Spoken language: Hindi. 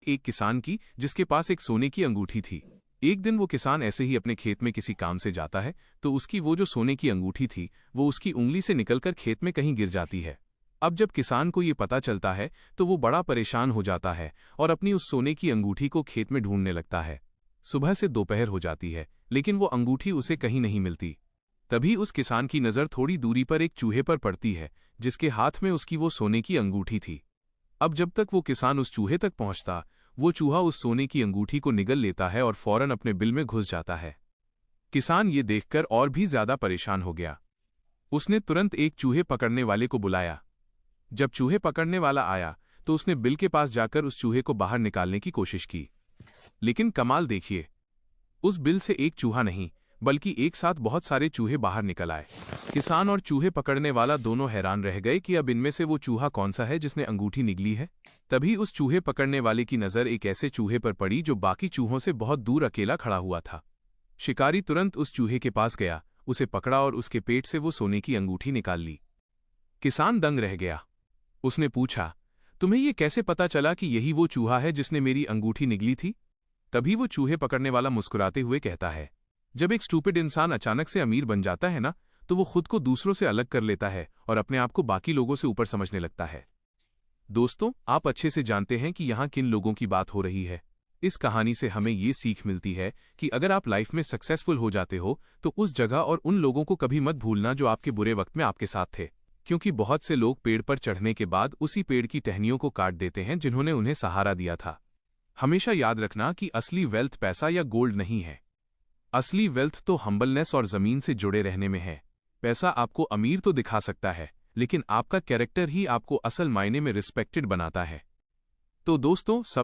एक किसान की जिसके पास एक सोने की अंगूठी थी। एक दिन वो किसान ऐसे ही अपने खेत में किसी काम से जाता है तो उसकी वो जो सोने की अंगूठी थी वो उसकी उंगली से निकलकर खेत में कहीं गिर जाती है। अब जब किसान को ये पता चलता है तो वो बड़ा परेशान हो जाता है और अपनी उस सोने की अंगूठी को खेत में ढूंढने लगता है। सुबह से दोपहर हो जाती है लेकिन वो अंगूठी उसे कहीं नहीं मिलती। तभी उस किसान की नज़र थोड़ी दूरी पर एक चूहे पर पड़ती है जिसके हाथ में उसकी वो सोने की अंगूठी थी। अब जब तक वो किसान उस चूहे तक पहुंचता, वो चूहा उस सोने की अंगूठी को निगल लेता है और फौरन अपने बिल में घुस जाता है। किसान ये देखकर और भी ज्यादा परेशान हो गया। उसने तुरंत एक चूहे पकड़ने वाले को बुलाया। जब चूहे पकड़ने वाला आया तो उसने बिल के पास जाकर उस चूहे को बाहर निकालने की कोशिश की। लेकिन कमाल देखिए, उस बिल से एक चूहा नहीं बल्कि एक साथ बहुत सारे चूहे बाहर निकल आए। किसान और चूहे पकड़ने वाला दोनों हैरान रह गए कि अब इनमें से वो चूहा कौन सा है जिसने अंगूठी निगली है। तभी उस चूहे पकड़ने वाले की नज़र एक ऐसे चूहे पर पड़ी जो बाकी चूहों से बहुत दूर अकेला खड़ा हुआ था। शिकारी तुरंत उस चूहे के पास गया, उसे पकड़ा और उसके पेट से वो सोने की अंगूठी निकाल ली। किसान दंग रह गया। उसने पूछा, तुम्हें ये कैसे पता चला कि यही वो चूहा है जिसने मेरी अंगूठी निगली थी? तभी वो चूहे पकड़ने वाला मुस्कुराते हुए कहता है, जब एक स्टूपिड इंसान अचानक से अमीर बन जाता है ना, तो वो खुद को दूसरों से अलग कर लेता है और अपने आप को बाकी लोगों से ऊपर समझने लगता है। दोस्तों, आप अच्छे से जानते हैं कि यहाँ किन लोगों की बात हो रही है। इस कहानी से हमें ये सीख मिलती है कि अगर आप लाइफ में सक्सेसफुल हो जाते हो तो उस जगह और उन लोगों को कभी मत भूलना जो आपके बुरे वक्त में आपके साथ थे, क्योंकि बहुत से लोग पेड़ पर चढ़ने के बाद उसी पेड़ की टहनियों को काट देते हैं जिन्होंने उन्हें सहारा दिया था। हमेशा याद रखना कि असली वेल्थ पैसा या गोल्ड नहीं है। असली वेल्थ तो हम्बलनेस और जमीन से जुड़े रहने में है। पैसा आपको अमीर तो दिखा सकता है, लेकिन आपका कैरेक्टर ही आपको असल मायने में रिस्पेक्टेड बनाता है। तो दोस्तों, सब